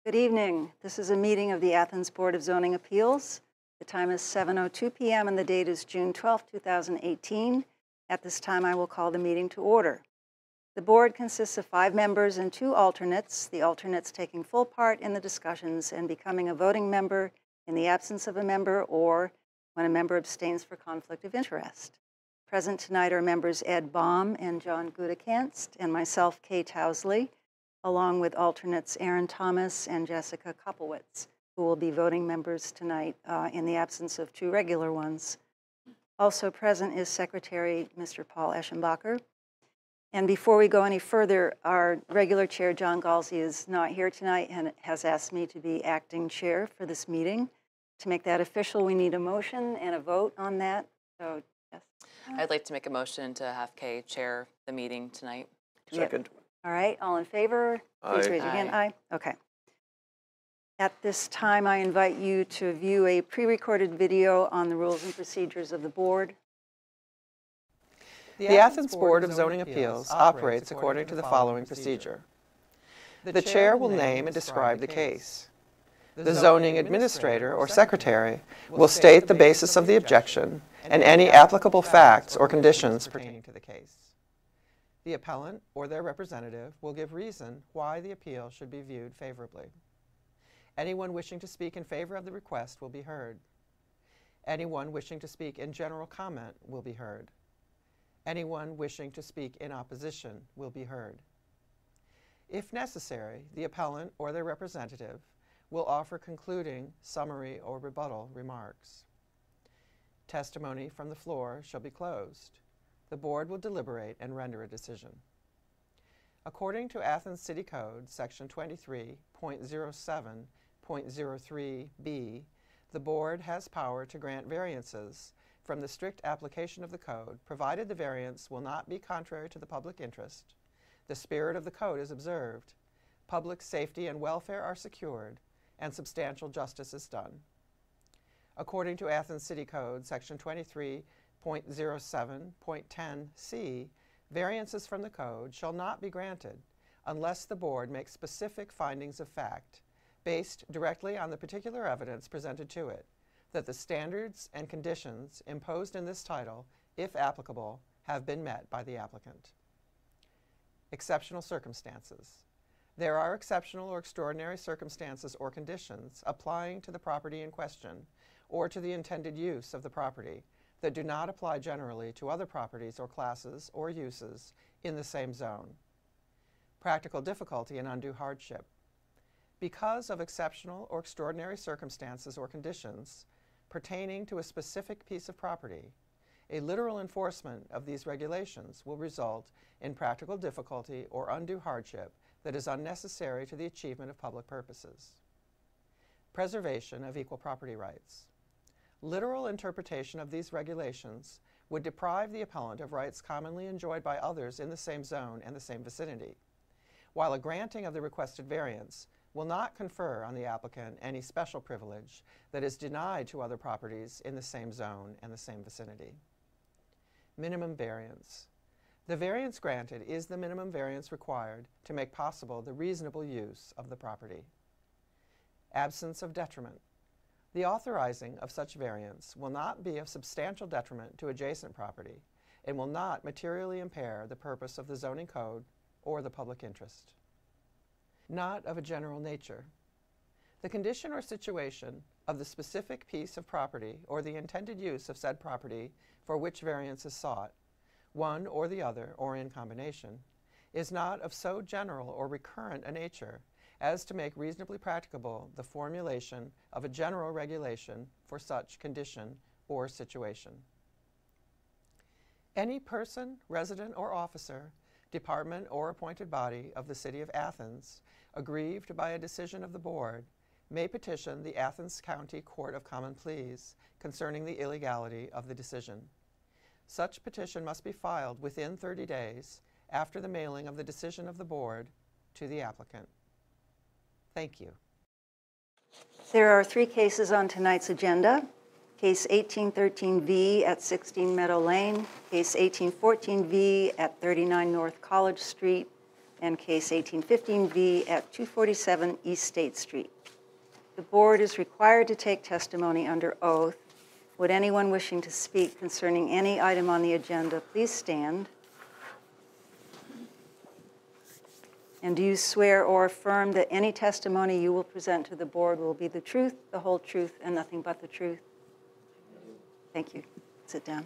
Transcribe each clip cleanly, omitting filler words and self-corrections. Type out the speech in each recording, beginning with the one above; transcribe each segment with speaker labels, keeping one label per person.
Speaker 1: Good evening. This is a meeting of the Athens Board of Zoning Appeals. The time is 7:02 p.m. and the date is June 12, 2018. At this time, I will call the meeting to order. The board consists of 5 members and 2 alternates, the alternates taking full part in the discussions and becoming a voting member in the absence of a member or when a member abstains for conflict of interest. Present tonight are members Ed Baum and John Gutekanst and myself, Kay Towsley, along with alternates Aaron Thomas and Jessica Kopowitz, who will be voting members tonight in the absence of 2 regular ones. Also present is Secretary Mr. Paul Eschenbacher. And before we go any further, our regular chair, John Galsey, is not here tonight and has asked me to be acting chair for this meeting. To make that official, we need a motion and a vote on that. So, yes.
Speaker 2: I'd like to make a motion to have Kay chair the meeting tonight.
Speaker 3: Second.
Speaker 1: All right, all in favor? Please raise your hand. Aye. Okay. At this time, I invite you to view a pre-recorded video on the rules and procedures of the board.
Speaker 3: The Athens Board of Zoning Appeals operates according to the following procedure. The chair will name and describe the case. The zoning administrator or secretary will state the basis of the objection and any applicable facts or conditions pertaining to the case. The appellant or their representative will give reason why the appeal should be viewed favorably. Anyone wishing to speak in favor of the request will be heard. Anyone wishing to speak in general comment will be heard. Anyone wishing to speak in opposition will be heard. If necessary, the appellant or their representative will offer concluding, summary, or rebuttal remarks. Testimony from the floor shall be closed. The board will deliberate and render a decision. According to Athens City Code, Section 23.07.03b, the board has power to grant variances from the strict application of the code, provided the variance will not be contrary to the public interest, the spirit of the code is observed, public safety and welfare are secured, and substantial justice is done. According to Athens City Code, Section 23.07.10c, variances from the code shall not be granted unless the board makes specific findings of fact based directly on the particular evidence presented to it, that the standards and conditions imposed in this title, if applicable, have been met by the applicant. Exceptional circumstances. There are exceptional or extraordinary circumstances or conditions applying to the property in question or to the intended use of the property that do not apply generally to other properties or classes or uses in the same zone. Practical difficulty and undue hardship. Because of exceptional or extraordinary circumstances or conditions pertaining to a specific piece of property, a literal enforcement of these regulations will result in practical difficulty or undue hardship that is unnecessary to the achievement of public purposes. Preservation of equal property rights. Literal interpretation of these regulations would deprive the appellant of rights commonly enjoyed by others in the same zone and the same vicinity, while a granting of the requested variance will not confer on the applicant any special privilege that is denied to other properties in the same zone and the same vicinity. Minimum variance. The variance granted is the minimum variance required to make possible the reasonable use of the property. Absence of detriment. The authorizing of such variance will not be of substantial detriment to adjacent property and will not materially impair the purpose of the zoning code or the public interest. Not of a general nature. The condition or situation of the specific piece of property or the intended use of said property for which variance is sought, one or the other or in combination, is not of so general or recurrent a nature as to make reasonably practicable the formulation of a general regulation for such condition or situation. Any person, resident, or officer, department, or appointed body of the City of Athens, aggrieved by a decision of the board, may petition the Athens County Court of Common Pleas concerning the illegality of the decision. Such petition must be filed within 30 days after the mailing of the decision of the board to the applicant. Thank you.
Speaker 1: There are 3 cases on tonight's agenda. Case 1813V at 16 Meadow Lane, Case 1814V at 39 North College Street, and case 1815V at 247 East State Street. The board is required to take testimony under oath. Would anyone wishing to speak concerning any item on the agenda please stand? And do you swear or affirm that any testimony you will present to the board will be the truth, the whole truth, and nothing but the truth? Thank you. Sit down.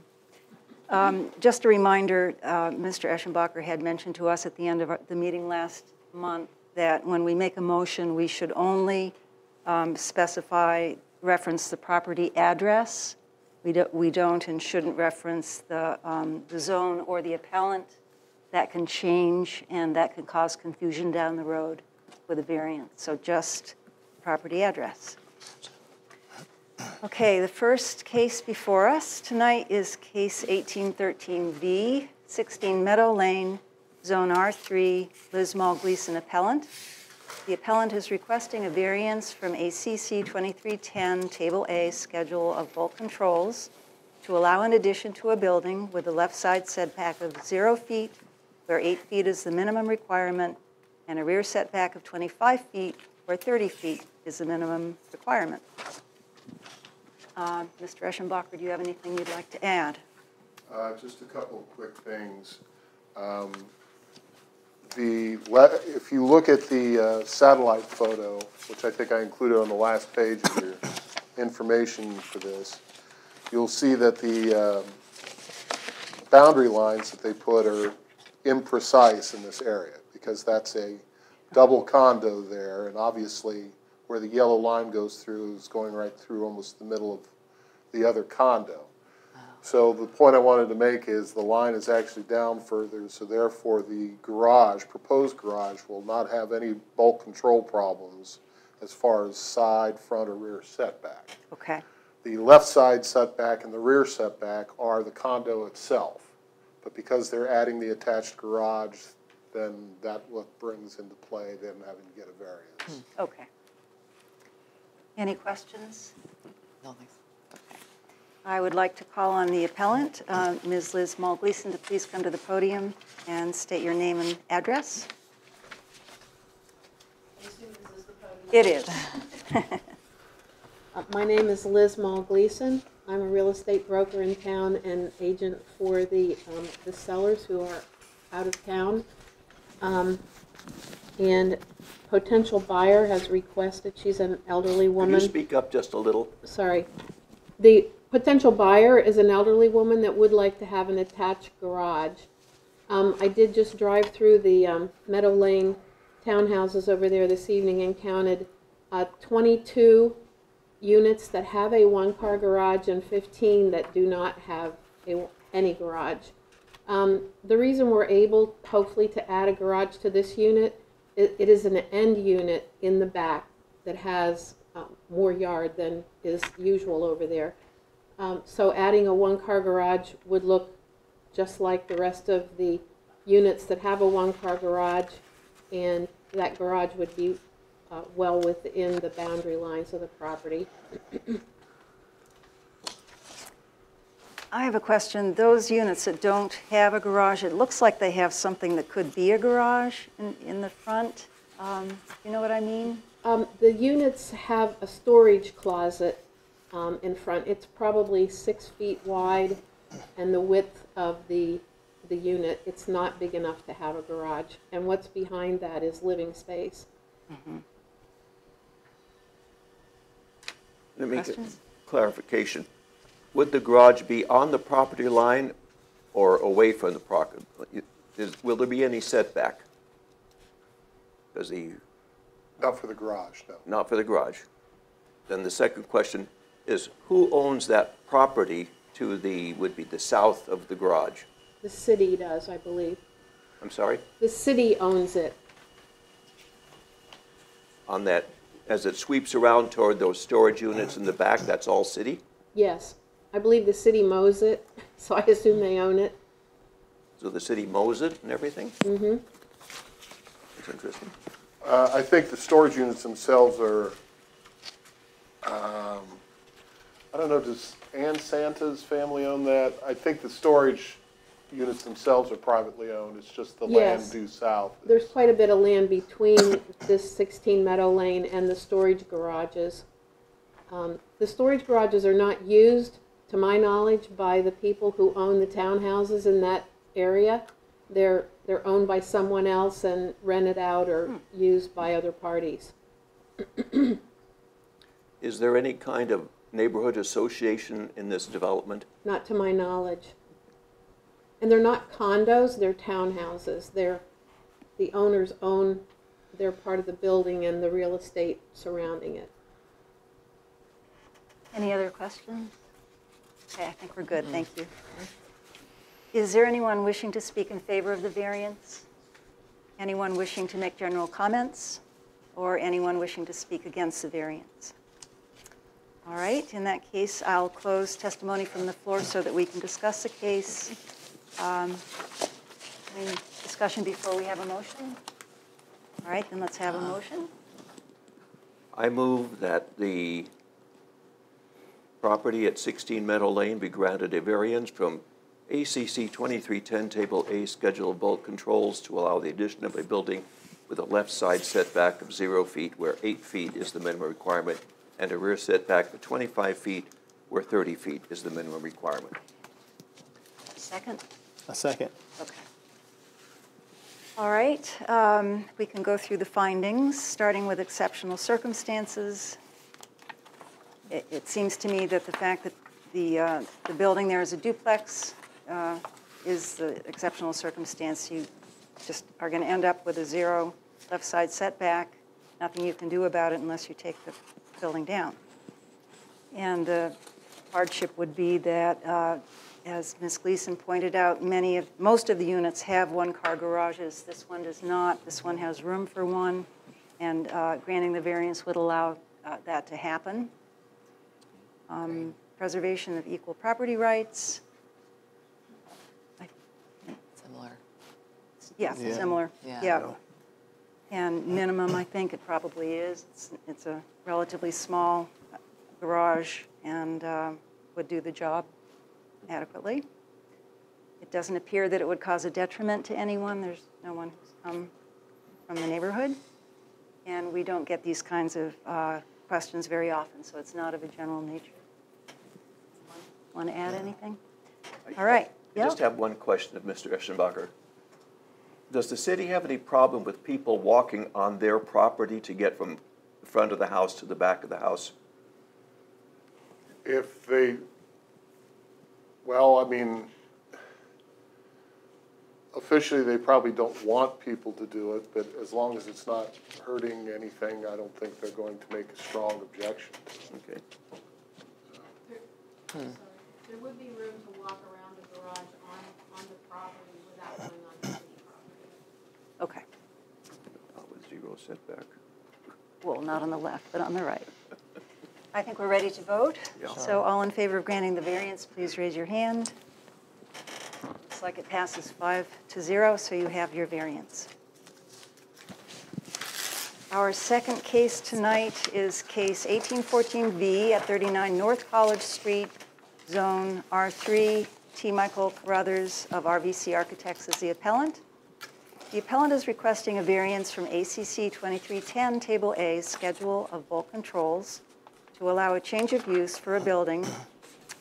Speaker 1: Just a reminder, Mr. Eschenbacher had mentioned to us at the end of the meeting last month that when we make a motion, we should only reference the property address. We don't and shouldn't reference the zone or the appellant. That can change and that can cause confusion down the road with a variance. So just property address. Okay, the first case before us tonight is case 1813V, 16 Meadow Lane, Zone R3, Liz Maul Gleason appellant. The appellant is requesting a variance from ACC 2310, Table A, Schedule of Bulk Controls, to allow an addition to a building with a left side setback of 0 feet, where 8 feet is the minimum requirement, and a rear setback of 25 feet, where 30 feet is the minimum requirement. Mr. Eschenbacher, do you have anything you'd like to add?
Speaker 4: Just a couple of quick things. If you look at the satellite photo, which I think I included on the last page of your information for this, you'll see that the boundary lines that they put are imprecise in this area because that's a double condo there, and obviously where the yellow line goes through is going right through almost the middle of the other condo. So the point I wanted to make is the line is actually down further, so therefore the garage, proposed garage, will not have any bulk control problems as far as side, front, or rear setback.
Speaker 1: Okay.
Speaker 4: The left side setback and the rear setback are the condo itself. But because they're adding the attached garage, then that what brings into play them having to get a variance.
Speaker 1: Okay. Any questions?
Speaker 2: No, thanks.
Speaker 1: I would like to call on the appellant, Ms. Liz Maul Gleason, to please come to the podium and state your name and address.
Speaker 5: I assume this is the podium.
Speaker 1: It is.
Speaker 5: My name is Liz Maul Gleason. I'm a real estate broker in town and agent for the sellers who are out of town. And potential buyer has requested, she's an elderly woman.
Speaker 6: Could you speak up just a little?
Speaker 5: Sorry. The potential buyer is an elderly woman that would like to have an attached garage. I did just drive through the Meadow Lane townhouses over there this evening and counted 22 units that have a one-car garage and 15 that do not have any garage. The reason we're able, hopefully, to add a garage to this unit, it is an end unit in the back that has more yard than is usual over there. So adding a one-car garage would look just like the rest of the units that have a one-car garage, and that garage would be well within the boundary lines of the property.
Speaker 1: I have a question. Those units that don't have a garage, it looks like they have something that could be a garage in the front. You know what I mean?
Speaker 5: The units have a storage closet in front. It's probably 6 feet wide, and the width of the unit, it's not big enough to have a garage. And what's behind that is living space.
Speaker 1: Mm-hmm.
Speaker 6: Let me get
Speaker 1: Questions?
Speaker 6: clarification. Would the garage be on the property line or away from the property? Will there be any setback?
Speaker 4: Not for the garage, no.
Speaker 6: Not for the garage. Then the second question is, who owns that property to would be the south of the garage?
Speaker 5: The city does, I believe.
Speaker 6: I'm sorry?
Speaker 5: The city owns it.
Speaker 6: On that, as it sweeps around toward those storage units in the back, that's all city?
Speaker 5: Yes. I believe the city mows it, so I assume they own it.
Speaker 6: So the city mows it and everything?
Speaker 5: Mm-hmm.
Speaker 6: That's interesting.
Speaker 4: I think the storage units themselves are, I don't know, does Ann Santa's family own that? I think the storage units themselves are privately owned, it's just the land
Speaker 5: Yes.
Speaker 4: due south.
Speaker 5: There's quite a bit of land between this 16 Meadow Lane and the storage garages. The storage garages are not used, to my knowledge, by the people who own the townhouses in that area. They're owned by someone else and rented out or used by other parties.
Speaker 6: Is there any kind of neighborhood association in this development?
Speaker 5: Not to my knowledge. And they're not condos, they're townhouses. The owners own their part of the building and the real estate surrounding it.
Speaker 1: Any other questions? Okay, I think we're good, thank you. Is there anyone wishing to speak in favor of the variance? Anyone wishing to make general comments? Or anyone wishing to speak against the variance? All right, in that case, I'll close testimony from the floor so that we can discuss the case. Any discussion before we have a motion? All right, then let's have a motion.
Speaker 6: I move that the property at 16 Meadow Lane be granted a variance from ACC 2310 Table A Schedule of Bulk Controls to allow the addition of a building with a left side setback of 0 feet where 8 feet is the minimum requirement and a rear setback of 25 feet where 30 feet is the minimum requirement.
Speaker 1: Second?
Speaker 7: A second.
Speaker 1: Okay. All right, we can go through the findings, starting with exceptional circumstances. It seems to me that the fact that the building there is a duplex is the exceptional circumstance. You just are going to end up with a 0 left side setback. Nothing you can do about it unless you take the building down. And the hardship would be that, as Ms. Gleason pointed out, most of the units have one-car garages. This one does not. This one has room for one, and granting the variance would allow that to happen. Preservation of equal property rights.
Speaker 2: Similar.
Speaker 1: Yeah,
Speaker 7: Yeah.
Speaker 1: similar.
Speaker 2: Yeah.
Speaker 1: And minimum, I think it probably is. It's a relatively small garage and would do the job adequately. It doesn't appear that it would cause a detriment to anyone. There's no one who's come from the neighborhood. And we don't get these kinds of questions very often, so it's not of a general nature. Want to add anything? All right.
Speaker 6: I just have one question of Mr. Eschenbacher. Does the city have any problem with people walking on their property to get from the front of the house to the back of the house?
Speaker 4: If they, well, I mean, officially, they probably don't want people to do it, but as long as it's not hurting anything, I don't think they're going to make a strong objection to it.
Speaker 6: Okay.
Speaker 5: There would be room to walk around the garage on the property without going on the city property.
Speaker 1: Okay.
Speaker 6: With 0 setback.
Speaker 1: Well, not on the left, but on the right. I think we're ready to vote.
Speaker 6: Yeah.
Speaker 1: So all in favor of granting the variance, please raise your hand. Looks like it passes 5-0, so you have your variance. Our second case tonight is case 1814B at 39 North College Street, Zone R3. T. Michael Carruthers of RVC Architects is the appellant. The appellant is requesting a variance from ACC 2310 Table A Schedule of Bulk Controls to allow a change of use for a building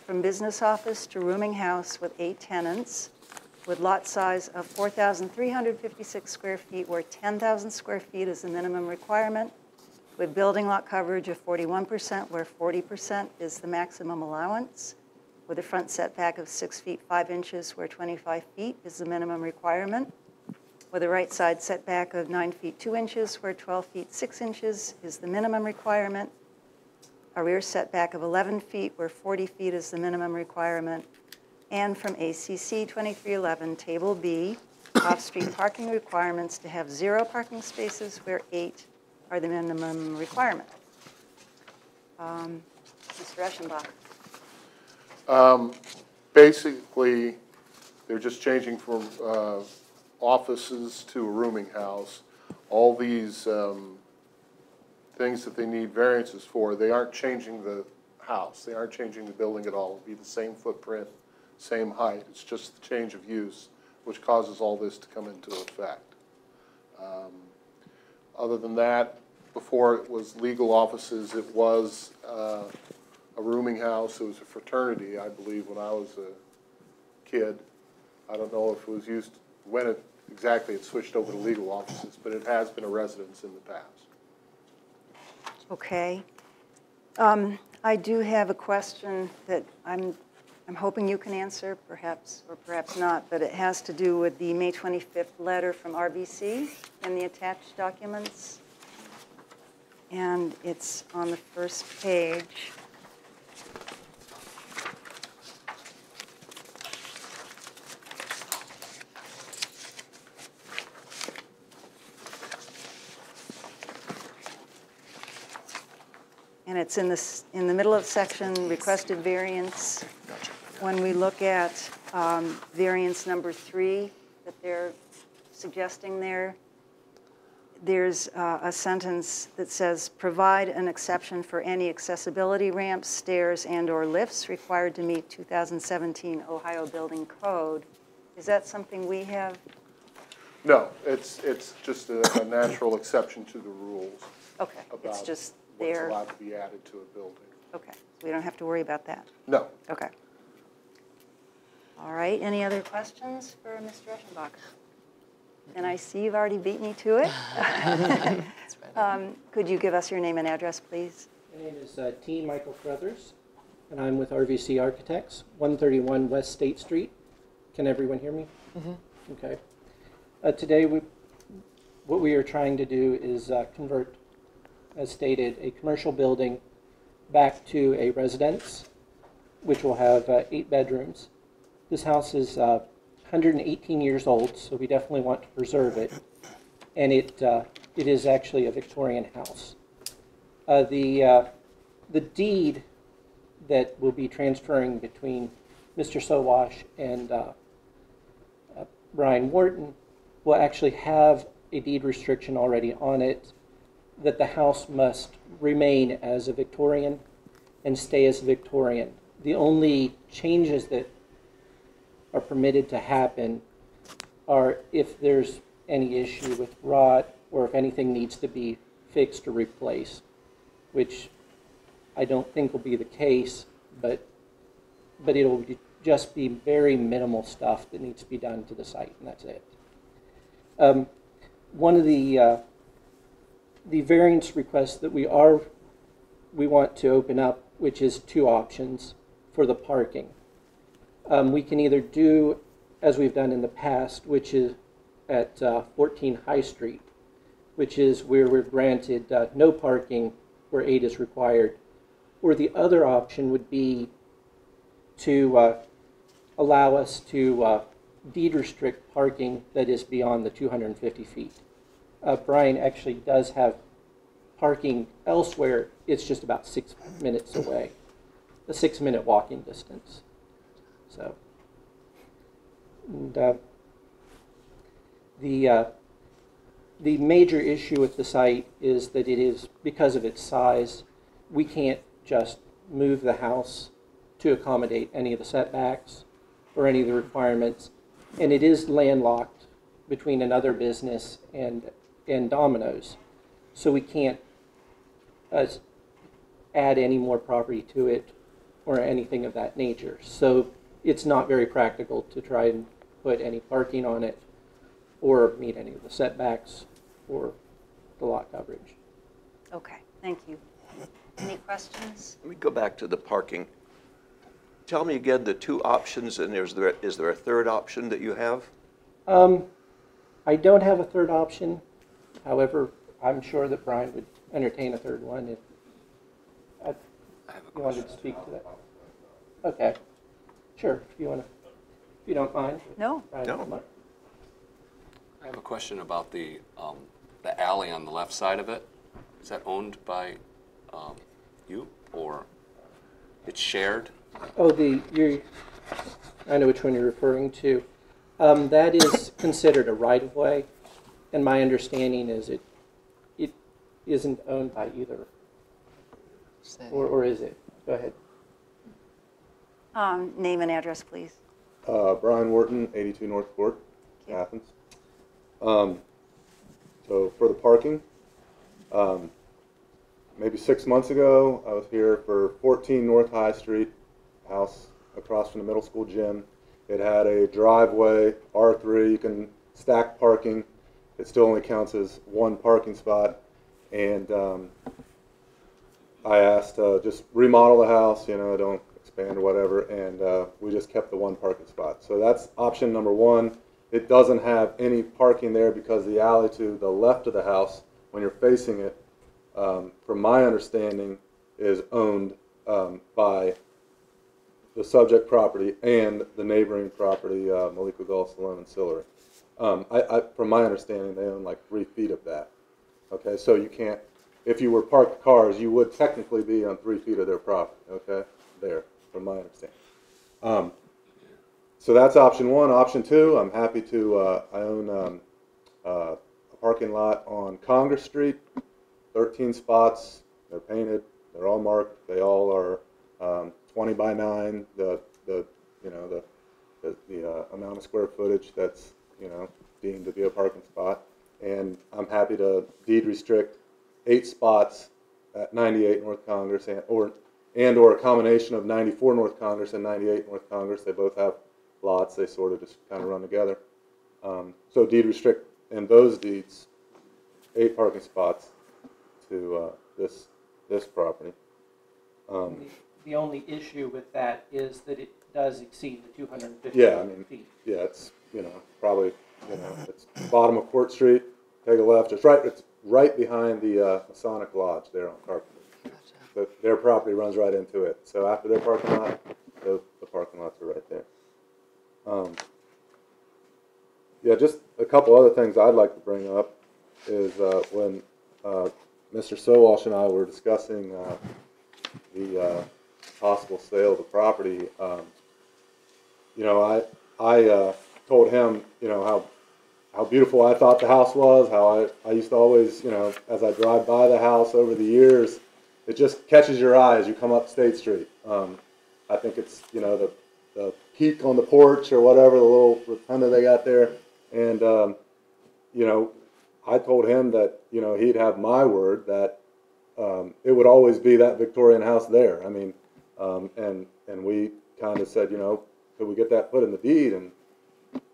Speaker 1: from business office to rooming house with 8 tenants with lot size of 4,356 square feet where 10,000 square feet is the minimum requirement, with building lot coverage of 41% where 40% is the maximum allowance, with a front setback of 6 feet 5 inches where 25 feet is the minimum requirement, with a right side setback of 9 feet 2 inches where 12 feet 6 inches is the minimum requirement, a rear setback of 11 feet where 40 feet is the minimum requirement, and from ACC 2311 Table B, off-street parking requirements to have 0 parking spaces where 8 are the minimum requirement. Mr. Eschenbach.
Speaker 4: Basically, they're just changing from offices to a rooming house. All these things that they need variances for, they aren't changing the house. They aren't changing the building at all. It'll be the same footprint, same height. It's just the change of use which causes all this to come into effect. Other than that, before it was legal offices, it was a rooming house. It was a fraternity, I believe, when I was a kid. I don't know if it was used, when it exactly it switched over to legal offices, but it has been a residence in the past.
Speaker 1: Okay. I do have a question that I'm hoping you can answer, perhaps, or perhaps not, but it has to do with the May 25th letter from RBC and the attached documents. And it's on the first page. And it's in the middle of section requested variance. When we look at variance number 3 that they're suggesting there, there's a sentence that says, provide an exception for any accessibility ramps, stairs, and/or lifts required to meet 2017 Ohio Building Code. Is that something we have?
Speaker 4: No, it's just a natural exception to the rules
Speaker 1: Okay, it's
Speaker 4: about
Speaker 1: just
Speaker 4: what's
Speaker 1: there.
Speaker 4: allowed to be added to a building.
Speaker 1: Okay, so we don't have to worry about that.
Speaker 4: No.
Speaker 1: Okay. All right, any other questions for Mr. Eschenbach? And I see you've already beat me to it. Could you give us your name and address, please?
Speaker 7: My name is T. Michael Crothers, and I'm with RVC Architects, 131 West State Street. Can everyone hear me? Mm-hmm. Okay. Today, what we are trying to do is convert, as stated, a commercial building back to a residence, which will have 8 bedrooms. This house is 118 years old, so we definitely want to preserve it. And it is actually a Victorian house. The deed that will be transferring between Mr. Sowash and Brian Wharton will actually have a deed restriction already on it that the house must remain as a Victorian and stay as a Victorian. The only changes that are permitted to happen are if there's any issue with rot or if anything needs to be fixed or replaced, which I don't think will be the case, but it'll just be very minimal stuff that needs to be done to the site, and that's it. One of the variance requests that we want to open up, which is 2 options for the parking. We can either do, as we've done in the past, which is at 14 High Street, which is where we're granted no parking where 8 is required. Or the other option would be to allow us to deed restrict parking that is beyond the 250 feet. Brian actually does have parking elsewhere. It's just about 6 minutes away, a 6-minute walking distance. So, and, the major issue with the site is that it is, because of its size, we can't just move the house to accommodate any of the setbacks or any of the requirements. And it is landlocked between another business and Domino's. So we can't add any more property to it or anything of that nature. So it's not very practical to try and put any parking on it or meet any of the setbacks or the lot coverage.
Speaker 1: Okay, thank you. Any questions?
Speaker 6: Let me go back to the parking. Tell me again the 2 options, and is there a third option that you have?
Speaker 7: I don't have a third option. However, I'm sure that Brian would entertain a third one if you wanted to speak to that. Okay, sure. If you don't mind.
Speaker 1: No.
Speaker 7: Brian,
Speaker 6: No.
Speaker 7: come on.
Speaker 8: I have a question about the alley on the left side of it. Is that owned by you, or it's shared?
Speaker 7: Oh, I know which one you're referring to. That is considered a right-of-way, and my understanding is it isn't owned by either, or is it? Go ahead.
Speaker 1: Name and address, please.
Speaker 9: Brian Wharton, 82 North Court, Athens. So for the parking, maybe 6 months ago, I was here for 14 North High Street, house across from the middle school gym. It had a driveway, R3, you can stack parking. It still only counts as one parking spot. And I asked just remodel the house, you know, don't expand or whatever, and we just kept the one parking spot. So that's option number one. It doesn't have any parking there because the alley to the left of the house, when you're facing it, from my understanding, is owned by the subject property and the neighboring property, Malika Golf Salon and Sillery. From my understanding, they own like 3 feet of that. Okay, so you can't, if you were parked cars, you would technically be on 3 feet of their property, okay, there, from my understanding. So that's option one. Option two, I'm happy to, I own a parking lot on Congress Street, 13 spots, they're painted, they're all marked, they all are 20 by 9, the amount of square footage that's, you know, deemed to be a parking spot. And I'm happy to deed restrict 8 spots at 98 North Congress or a combination of 94 North Congress and 98 North Congress. They both have lots. They sort of just kind of run together. So deed restrict in those deeds 8 parking spots to this property.
Speaker 7: The only issue with that is that it does exceed the 250
Speaker 9: Yeah, I mean,
Speaker 7: feet.
Speaker 9: yeah, it's, you know, probably, you know, it's bottom of Court Street, take a left, it's right behind the Masonic Lodge there on Carpenter. Their property runs right into it. So after their parking lot, the parking lots are right there. Yeah, just a couple other things I'd like to bring up is when Mr. Sowalsh and I were discussing the possible sale of the property, you know, I told him, you know, how beautiful I thought the house was, how I used to always, you know, as I drive by the house over the years, it just catches your eye as you come up State Street. I think it's, you know, the peak on the porch or whatever, the little rotunda they got there. And, you know, I told him that, you know, he'd have my word that it would always be that Victorian house there. I mean, and we kind of said, you know, could we get that put in the deed? And,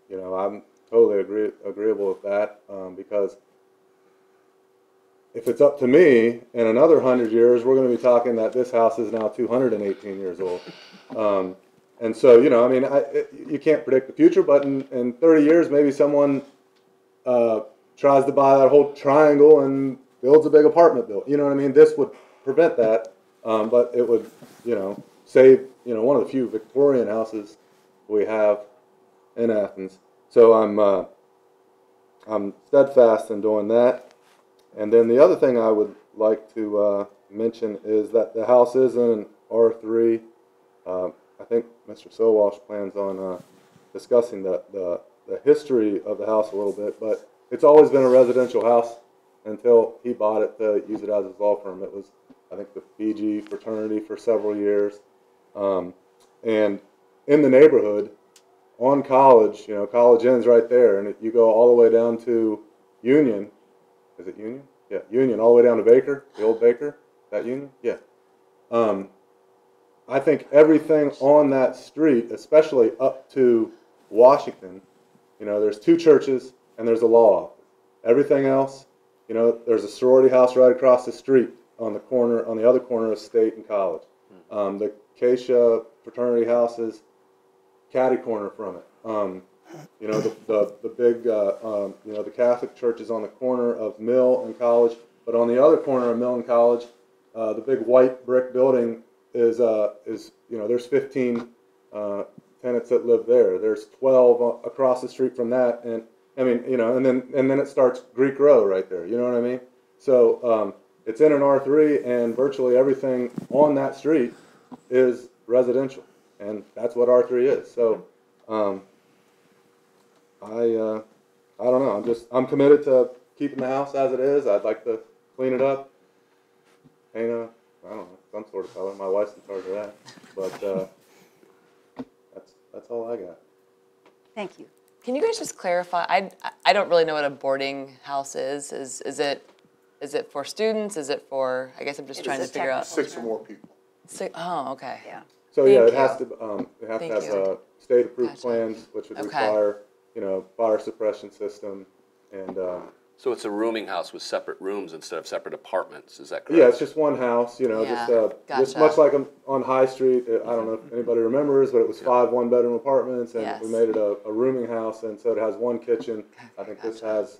Speaker 9: you know, I'm totally agreeable with that because if it's up to me, in another 100 years, we're going to be talking that this house is now 218 years old. And so, you know, I mean, you can't predict the future, but in 30 years, maybe someone tries to buy that whole triangle and builds a big apartment building. You know what I mean? This would prevent that, but it would, you know, save, you know, one of the few Victorian houses we have in Athens. So I'm steadfast in doing that. And then the other thing I would like to mention is that the house is in R3. I think Mr. Sowalsh plans on discussing the history of the house a little bit, but it's always been a residential house until he bought it to use it as his law firm. It was, I think, the Fiji fraternity for several years. And in the neighborhood, on College, you know, College ends right there, and you go all the way down to Union. Is it Union? Yeah, Union, all the way down to Baker, the old Baker. That Union? Yeah. I think everything on that street, especially up to Washington, you know, there's 2 churches and there's a law office. Everything else, you know, there's a sorority house right across the street on the corner, on the other corner of State and College. The Acacia fraternity house is catty corner from it. You know, the big, you know, the Catholic church is on the corner of Mill and College, but on the other corner of Mill and College, the big white brick building is you know, there's 15 tenants that live there. There's 12 across the street from that, and I mean, you know, and then it starts Greek Row right there. You know what I mean? So it's in an R3, and virtually everything on that street is residential, and that's what R3 is. So I don't know. I'm committed to keeping the house as it is. I'd like to clean it up, paint I don't know, some sort of color. My wife's in charge of that, but that's all I got.
Speaker 1: Thank you.
Speaker 2: Can you guys just clarify? I don't really know what a boarding house is. Is it for students? Is it for? I guess I'm just trying to figure out.
Speaker 4: 6 or more people.
Speaker 2: Oh, okay.
Speaker 1: Yeah.
Speaker 9: So yeah,
Speaker 2: Thank
Speaker 9: it has
Speaker 2: you.
Speaker 9: to, they have to
Speaker 2: Thank
Speaker 9: have
Speaker 2: you.
Speaker 9: state-approved
Speaker 2: Gotcha.
Speaker 9: plans, which would
Speaker 2: Okay.
Speaker 9: require, you know, fire suppression system, and,
Speaker 8: So it's a rooming house with separate rooms instead of separate apartments, is that correct?
Speaker 9: yeah, it's just one house, you know,
Speaker 2: Yeah,
Speaker 9: just
Speaker 2: gotcha.
Speaker 9: much like on High Street. I don't know if anybody remembers, but it was 5 one-bedroom apartments, and we
Speaker 2: Yes.
Speaker 9: made it a rooming house, and so it has one kitchen. I think this
Speaker 2: Gotcha.
Speaker 9: has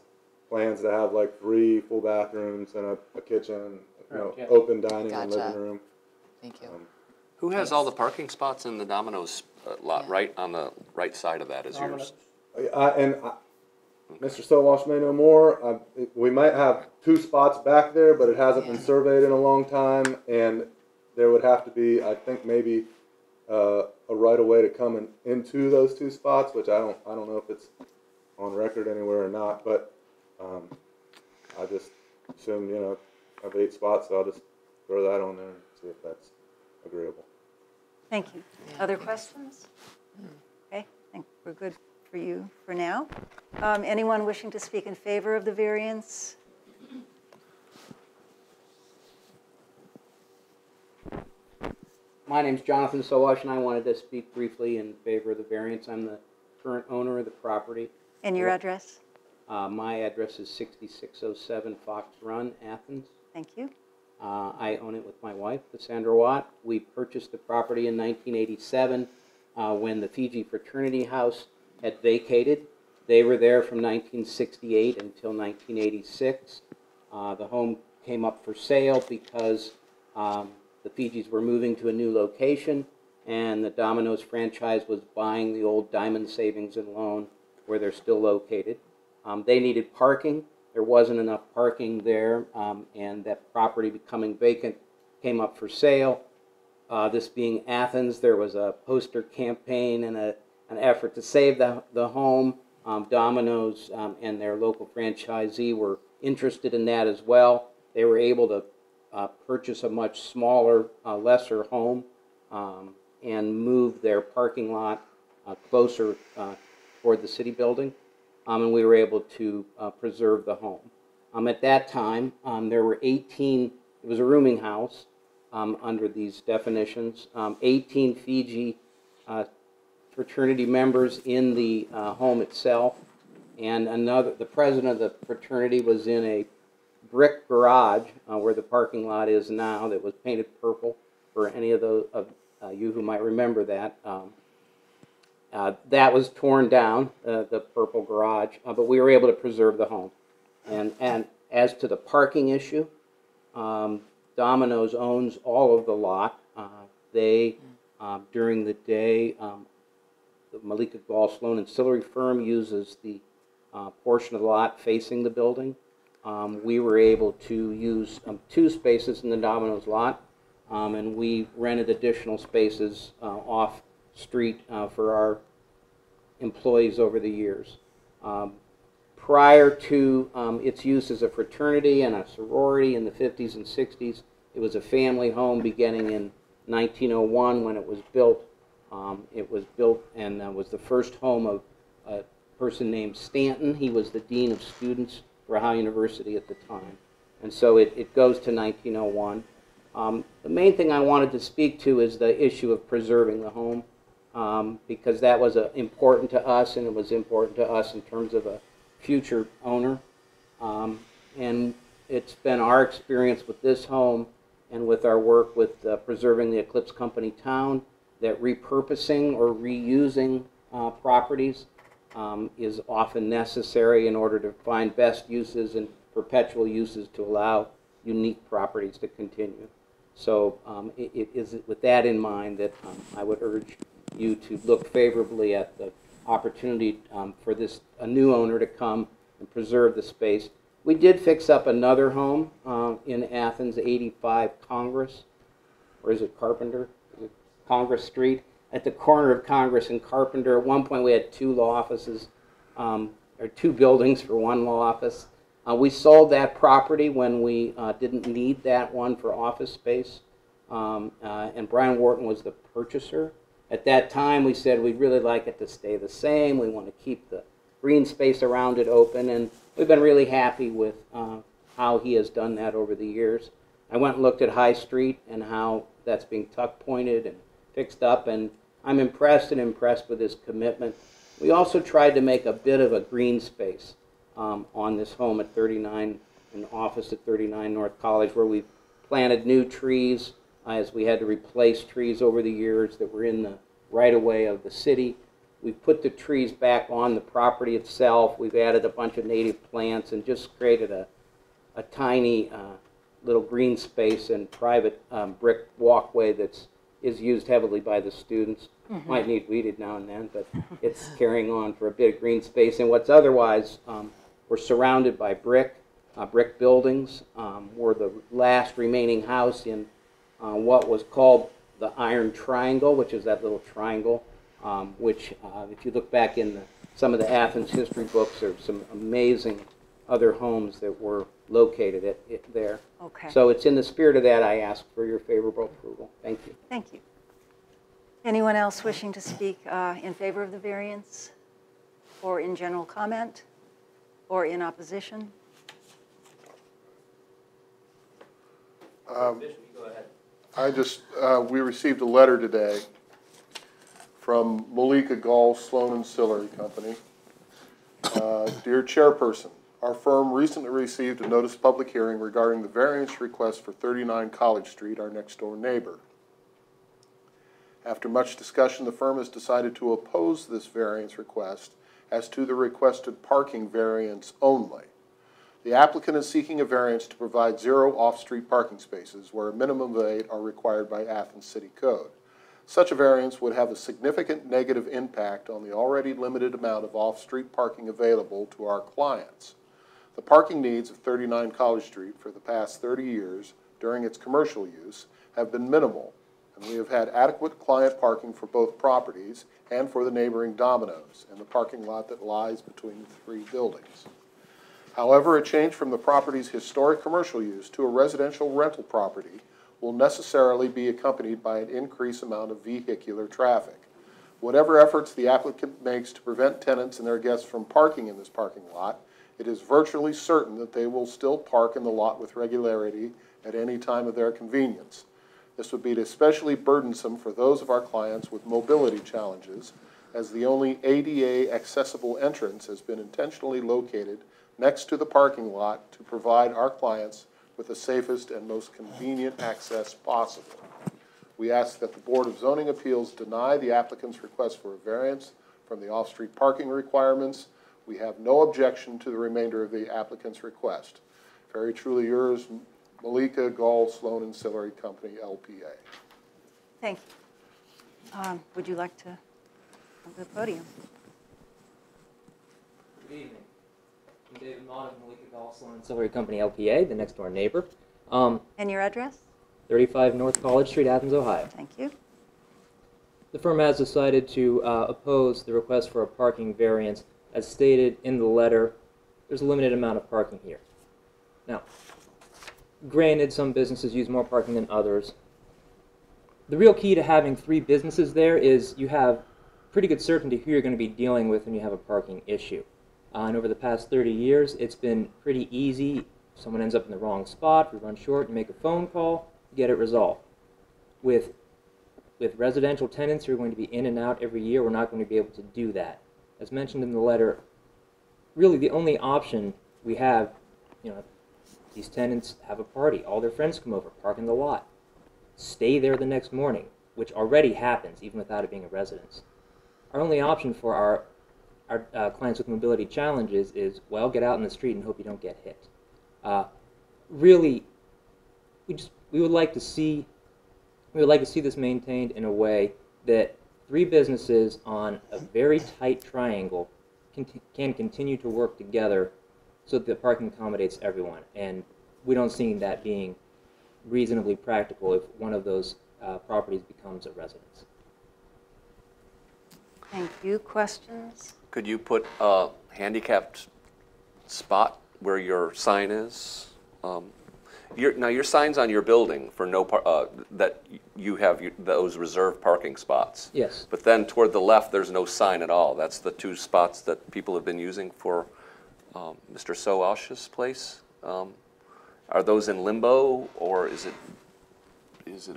Speaker 9: plans to have like 3 full bathrooms and a kitchen, you know,
Speaker 7: Yeah.
Speaker 9: open dining and
Speaker 2: Gotcha.
Speaker 9: living room.
Speaker 2: Thank you.
Speaker 8: Who has all the parking spots in the Domino's lot,
Speaker 2: Yeah.
Speaker 8: right on the right side of that is yours?
Speaker 9: Mr. Sowash may know more. We might have 2 spots back there, but it hasn't been
Speaker 2: Yeah.
Speaker 9: surveyed in a long time, and there would have to be, I think, maybe a right of way to come into those 2 spots, which I don't know if it's on record anywhere or not. But I just assume, you know, I have 8 spots, so I'll just throw that on there and see if that's agreeable.
Speaker 1: Thank you. Other questions? Okay, I think we're good for you for now. Anyone wishing to speak in favor of the variance?
Speaker 10: My name's Jonathan Sowash, and I wanted to speak briefly in favor of the variance. I'm the current owner of the property.
Speaker 1: And your address?
Speaker 10: My address is 6607 Fox Run, Athens.
Speaker 1: Thank you.
Speaker 10: I own it with my wife, Cassandra Watt. We purchased the property in 1987 when the Fiji Fraternity House had vacated. They were there from 1968 until 1986. The home came up for sale because the Fijis were moving to a new location, and the Domino's franchise was buying the old Diamond Savings and Loan where they're still located. They needed parking. There wasn't enough parking there, and that property becoming vacant came up for sale. This being Athens, there was a poster campaign and an effort to save the home. Domino's and their local franchisee were interested in that as well. They were able to purchase a much smaller, lesser home and move their parking lot closer toward the city building. And we were able to preserve the home. At that time, there were 18, it was a rooming house under these definitions, 18 Fiji fraternity members in the home itself, and the president of the fraternity was in a brick garage where the parking lot is now that was painted purple, for any of those of you who might remember that. That was torn down, the purple garage, but we were able to preserve the home. And as to the parking issue, Domino's owns all of the lot. During the day, the Malika Gall Sloan Ancillary Firm uses the portion of the lot facing the building. We were able to use 2 spaces in the Domino's lot, and we rented additional spaces off street for our employees over the years. Prior to its use as a fraternity and a sorority in the 50s and 60s, it was a family home beginning in 1901 when it was built. It was built and was the first home of a person named Stanton. He was the dean of students for Howe University at the time. And so it goes to 1901. The main thing I wanted to speak to is the issue of preserving the home, because that was important to us, and it was important to us in terms of a future owner. And it's been our experience with this home and with our work with preserving the Eclipse Company town that repurposing or reusing properties is often necessary in order to find best uses and perpetual uses to allow unique properties to continue. So it is with that in mind that I would urge you to look favorably at the opportunity for a new owner to come and preserve the space. We did fix up another home in Athens, 85 Congress, or is it Carpenter? Is it Congress Street? At the corner of Congress and Carpenter. At one point we had 2 law offices, or 2 buildings for 1 law office. We sold that property when we didn't need that one for office space, and Brian Wharton was the purchaser. At that time, we said we'd really like it to stay the same. We want to keep the green space around it open, and we've been really happy with how he has done that over the years. I went and looked at High Street and how that's being tuck pointed and fixed up, and I'm impressed with his commitment. We also tried to make a bit of a green space on this home at 39, an office at 39 North College, where we've planted new trees as we had to replace trees over the years that were in the right-of-way of the city. We've put the trees back on the property itself. We've added a bunch of native plants and just created a tiny little green space and private brick walkway that is used heavily by the students. Might need weeded now and then, but it's carrying on for a bit of green space. And what's otherwise, we're surrounded by brick buildings. We're the last remaining house in what was called the Iron Triangle, which is that little triangle, which if you look back in some of the Athens history books, there's some amazing other homes that were located there.
Speaker 1: Okay.
Speaker 10: So it's in the spirit of that I ask for your favorable approval. Thank you.
Speaker 1: Thank you. Anyone else wishing to speak in favor of the variance, or in general comment, or in opposition?
Speaker 4: We received a letter today from Malika Gall, Sloan and Sillery Company. Dear Chairperson, our firm recently received a notice of public hearing regarding the variance request for 39 College Street, our next door neighbor. After much discussion, the firm has decided to oppose this variance request as to the requested parking variance only. The applicant is seeking a variance to provide 0 off-street parking spaces where a minimum of 8 are required by Athens City Code. Such a variance would have a significant negative impact on the already limited amount of off-street parking available to our clients. The parking needs of 39 College Street for the past 30 years during its commercial use have been minimal, and we have had adequate client parking for both properties and for the neighboring Domino's in the parking lot that lies between the 3 buildings. However, a change from the property's historic commercial use to a residential rental property will necessarily be accompanied by an increased amount of vehicular traffic. Whatever efforts the applicant makes to prevent tenants and their guests from parking in this parking lot, it is virtually certain that they will still park in the lot with regularity at any time of their convenience. This would be especially burdensome for those of our clients with mobility challenges, as the only ADA accessible entrance has been intentionally located next to the parking lot to provide our clients with the safest and most convenient access possible. We ask that the Board of Zoning Appeals deny the applicant's request for a variance from the off-street parking requirements. We have no objection to the remainder of the applicant's request. Very truly yours, Malika Gall, Sloan and Sillery Company, LPA.
Speaker 1: Thank you. Would you like to come to the podium?
Speaker 11: Good evening. I'm David Mott of Malika Gall, Sloan and Sillery Company, LPA, the next door neighbor.
Speaker 1: And your address?
Speaker 11: 35 North College Street, Athens, Ohio.
Speaker 1: Thank you.
Speaker 11: The firm has decided to oppose the request for a parking variance. As stated in the letter, there's a limited amount of parking here. Now, granted, some businesses use more parking than others. The real key to having 3 businesses there is you have pretty good certainty who you're going to be dealing with when you have a parking issue. And over the past 30 years, it's been pretty easy. If someone ends up in the wrong spot, we run short, you make a phone call, get it resolved. With residential tenants who are going to be in and out every year, we're not going to be able to do that. As mentioned in the letter, really the only option we have, these tenants have a party, all their friends come over, park in the lot, stay there the next morning, which already happens even without it being a residence. Our only option for our clients with mobility challenges is, well, get out in the street and hope you don't get hit. Really, we would like to see this maintained in a way that 3 businesses on a very tight triangle can continue to work together so that the parking accommodates everyone. And we don't see that being reasonably practical if one of those properties becomes a residence.
Speaker 1: Thank you. Questions?
Speaker 8: Could you put a handicapped spot where your sign is? Now, your signs on your building for that you have those reserved parking spots.
Speaker 11: Yes.
Speaker 8: But then toward the left, there's no sign at all. That's the 2 spots that people have been using for Mr. Soash's place. Are those in limbo, or is it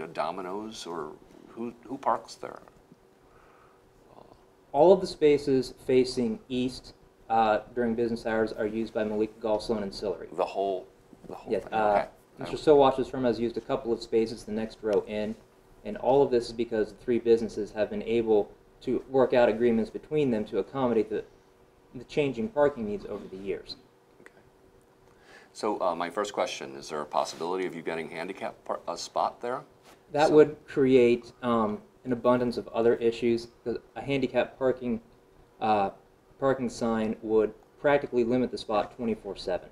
Speaker 8: a Domino's, or who parks there?
Speaker 11: All of the spaces facing east during business hours are used by Malika Golf, Sloan, and Sillery.
Speaker 8: The whole
Speaker 11: Yes.
Speaker 8: thing? Okay.
Speaker 11: Mr. Sowash's firm has used a couple of spaces the next row in, and all of this is because the 3 businesses have been able to work out agreements between them to accommodate the changing parking needs over the years.
Speaker 8: Okay. So my first question, is there a possibility of you getting handicap a spot there?
Speaker 11: That would create an abundance of other issues, because a handicap parking sign would practically limit the spot 24/7.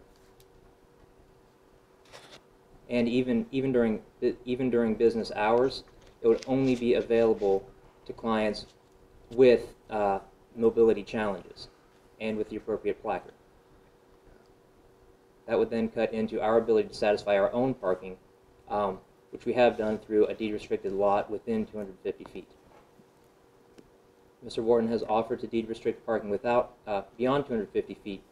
Speaker 11: And even during business hours, it would only be available to clients with mobility challenges and with the appropriate placard. That would then cut into our ability to satisfy our own parking, which we have done through a deed-restricted lot within 250 feet. Mr. Wharton has offered to deed-restrict parking beyond 250 feet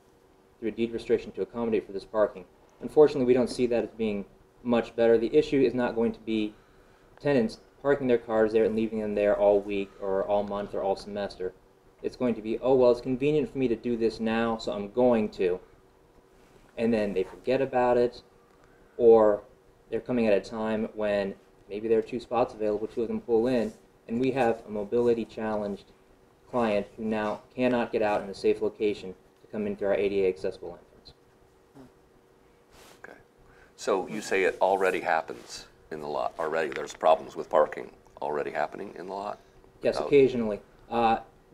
Speaker 11: through a deed restriction to accommodate for this parking. Unfortunately, we don't see that as being much better. The issue is not going to be tenants parking their cars there and leaving them there all week or all month or all semester. It's going to be, oh, well, it's convenient for me to do this now, so I'm going to. And then they forget about it, or they're coming at a time when maybe there are 2 spots available, 2 of them pull in, and we have a mobility-challenged client who now cannot get out in a safe location to come into our ADA accessible entrance.
Speaker 8: Okay. So you say it already happens in the lot already. There's problems with parking already happening in the lot?
Speaker 11: Yes, occasionally.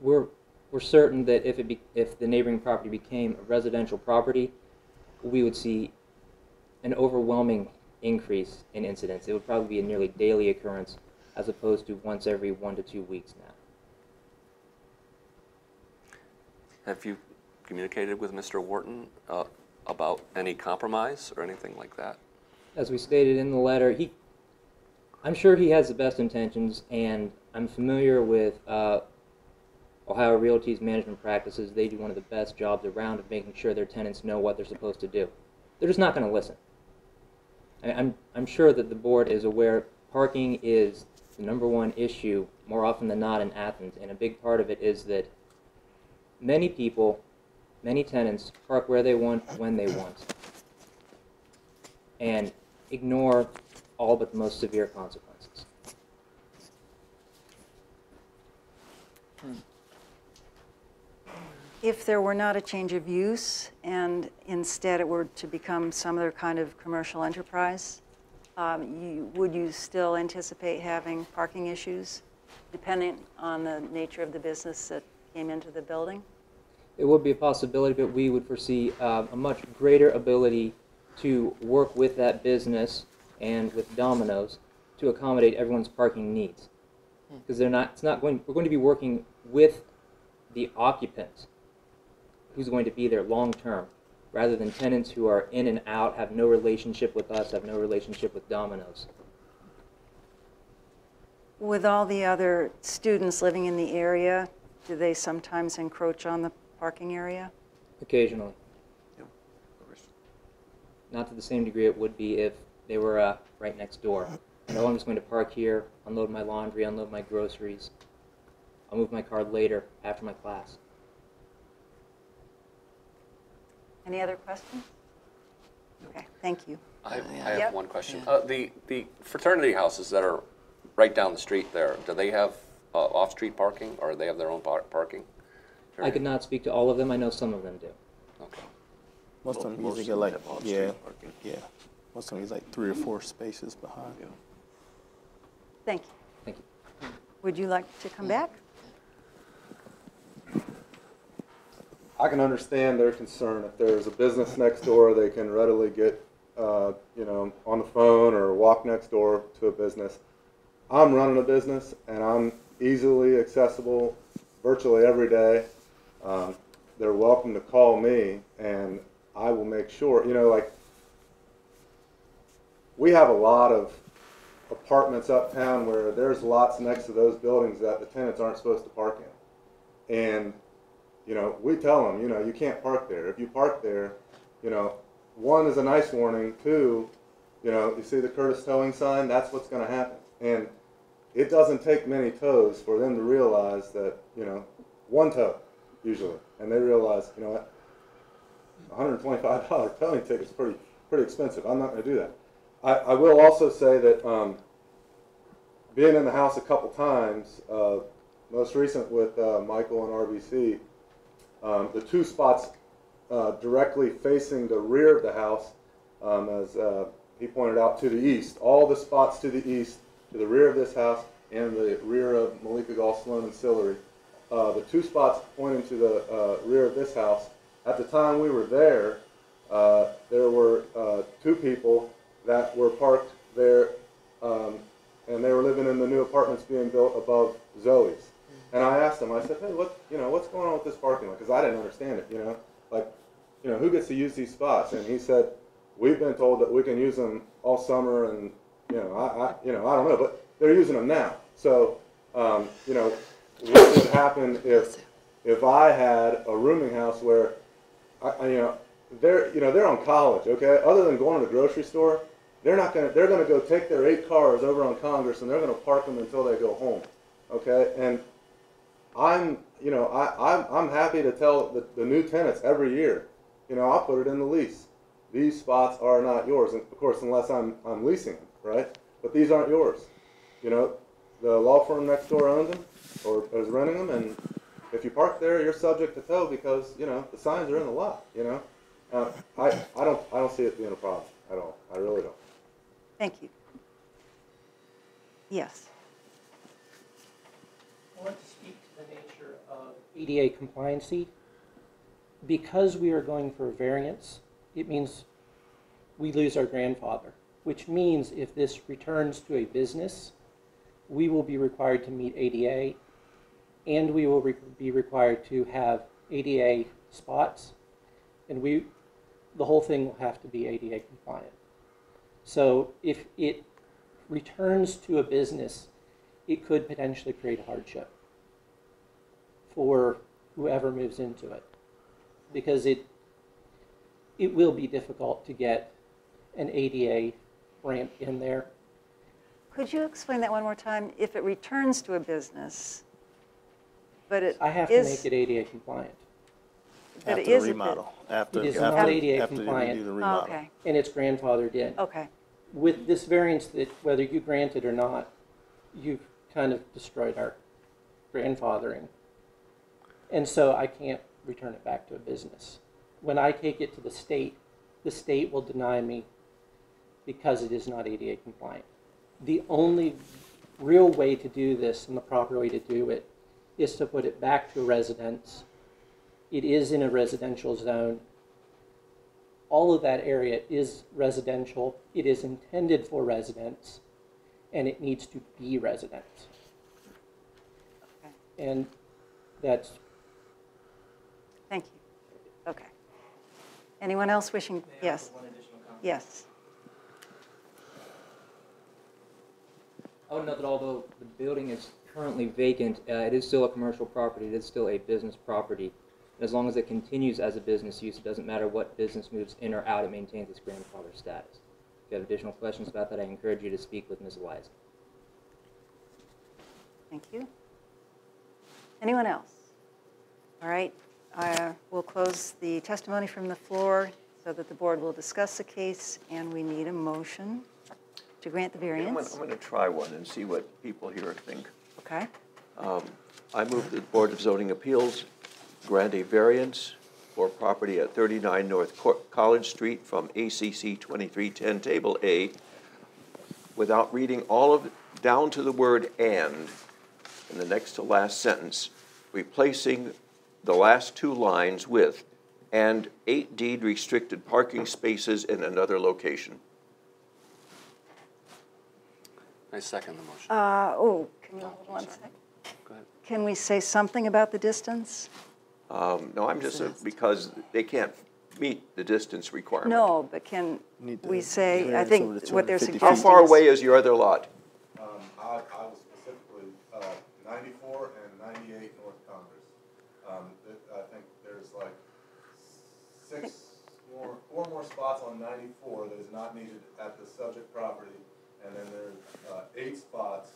Speaker 11: We're certain that if the neighboring property became a residential property, we would see an overwhelming increase in incidents. It would probably be a nearly daily occurrence as opposed to once every 1 to 2 weeks now.
Speaker 8: Have you communicated with Mr. Wharton about any compromise or anything like that?
Speaker 11: As we stated in the letter, I'm sure he has the best intentions, and I'm familiar with Ohio Realty's management practices. They do one of the best jobs around of making sure their tenants know what they're supposed to do. They're just not going to listen. I'm sure that the board is aware parking is the #1 issue more often than not in Athens, and a big part of it is that many people, many tenants, park where they want, when they want, and ignore all but the most severe consequences.
Speaker 1: If there were not a change of use and instead it were to become some other kind of commercial enterprise, would you still anticipate having parking issues depending on the nature of the business that came into the building?
Speaker 11: It would be a possibility, but we would foresee a much greater ability to work with that business and with Domino's to accommodate everyone's parking needs. Because we're going to be working with the occupant who's going to be there long term, rather than tenants who are in and out, have no relationship with us, have no relationship with Domino's.
Speaker 1: With all the other students living in the area, do they sometimes encroach on the parking area?
Speaker 11: Occasionally.
Speaker 8: Yeah, of course.
Speaker 11: Not to the same degree it would be if they were right next door. I know I'm just going to park here, unload my laundry, unload my groceries. I'll move my car later after my class.
Speaker 1: Any other questions? Okay, thank you.
Speaker 8: I
Speaker 1: Yep.
Speaker 8: have one question. The fraternity houses that are right down the street there, do they have off-street parking, or do they have their own parking?
Speaker 11: I could not speak to all of them. I know some of them do.
Speaker 8: Okay.
Speaker 12: Most of them
Speaker 6: Most
Speaker 12: usually
Speaker 6: of
Speaker 12: get
Speaker 6: them
Speaker 12: like,
Speaker 6: have off-street
Speaker 12: yeah,
Speaker 6: parking.
Speaker 12: yeah. Most of them is like 3 or 4 spaces behind.
Speaker 6: Yeah.
Speaker 1: Thank you.
Speaker 11: Thank you.
Speaker 1: Would you like to come back?
Speaker 9: I can understand their concern. If there's a business next door, they can readily get, on the phone or walk next door to a business. I'm running a business, and I'm easily accessible virtually every day. They're welcome to call me, and I will make sure, we have a lot of apartments uptown where there's lots next to those buildings that the tenants aren't supposed to park in. And, you know, we tell them, you know, you can't park there. If you park there, you know, one is a nice warning. Two, you know, you see the Curtis Towing sign, that's what's going to happen. And it doesn't take many tows for them to realize that, you know, one tow, usually. And they realize, you know what, $125 towing ticket is pretty expensive. I'm not going to do that. I will also say that being in the house a couple times, most recent with Michael and RBC, the two spots directly facing the rear of the house, as he pointed out, to the east, all the spots to the east, to the rear of this house and the rear of Malika Golf Sloan and Sillery, the two spots pointing to the rear of this house, at the time we were there were two people that were parked there, and they were living in the new apartments being built above Zoe's. And I asked them, I said, hey, what's going on with this parking lot? Because I didn't understand it, you know, like, you know, who gets to use these spots? And he said, we've been told that we can use them all summer, and I don't know, but they're using them now. So, you know, what would happen if I had a rooming house where, they're on college, okay? Other than going to the grocery store, they're gonna go take their 8 cars over on Congress and they're gonna park them until they go home, okay? And I'm happy to tell the new tenants every year, you know, I'll put it in the lease. These spots are not yours, and of course, unless I'm leasing them, right? But these aren't yours. You know, the law firm next door owns them or is renting them, and if you park there, you're subject to tow because, you know, the signs are in the lot, you know. I don't see it being a problem at all. I really don't.
Speaker 1: Thank you. Yes.
Speaker 7: I want to speak to the nature of ADA compliancy. Because we are going for a variance, it means we lose our grandfather, which means if this returns to a business, we will be required to meet ADA, and we will be required to have ADA spots, and the whole thing will have to be ADA compliant. So if it returns to a business, it could potentially create a hardship for whoever moves into it, because it will be difficult to get an ADA ramp in there.
Speaker 1: Could you explain that one more time? If it returns to a business, but it
Speaker 7: I have to make it ADA compliant.
Speaker 1: But
Speaker 12: After
Speaker 1: it is
Speaker 12: the remodel.
Speaker 7: It is not ADA compliant.
Speaker 12: Do the remodel.
Speaker 1: Oh, okay.
Speaker 7: And it's grandfathered in.
Speaker 1: Okay.
Speaker 7: With this variance, that whether you grant it or not, you've kind of destroyed our grandfathering. And so I can't return it back to a business. When I take it to the state will deny me because it is not ADA compliant. The only real way to do this, and the proper way to do it, is to put it back to a residence. It is in a residential zone. All of that area is residential. It is intended for residents, and it needs to be residents.
Speaker 1: Okay.
Speaker 7: And that's...
Speaker 1: Thank you. Okay. Anyone else wishing? Yes.
Speaker 11: One additional comment.
Speaker 1: Yes.
Speaker 11: I would note that although the building is currently vacant, it is still a commercial property. It is still a business property. And as long as it continues as a business use, it doesn't matter what business moves in or out, it maintains its grandfather status. If you have additional questions about that, I encourage you to speak with Ms. Eliza.
Speaker 1: Thank you. Anyone else? All right. We'll close the testimony from the floor so that the board will discuss the case, and we need a motion to grant the variance.
Speaker 6: I'm going to try one and see what people here think.
Speaker 1: Okay.
Speaker 6: I move that the Board of Zoning Appeals grant a variance for property at 39 North College Street from ACC 2310 Table A without reading all of it down to the word "and" in the next to last sentence, replacing the last 2 lines with "and 8 deed restricted parking spaces in another location."
Speaker 8: I second the motion.
Speaker 1: Can you hold one second?
Speaker 8: Go ahead.
Speaker 1: Can we say something about the distance?
Speaker 6: No, I'm just, because they can't meet the distance requirement.
Speaker 1: No, but can
Speaker 12: Need
Speaker 1: we
Speaker 12: the
Speaker 1: say, I
Speaker 12: variance
Speaker 1: think
Speaker 12: over the
Speaker 1: what they're
Speaker 12: 250 feet.
Speaker 6: How
Speaker 1: suggesting
Speaker 6: far
Speaker 1: is-
Speaker 6: away is your other lot?
Speaker 9: I was specifically 94 and 98 North Congress. I think there's like four more spots on 94 that is not needed at the subject property, and then there's 8 spots,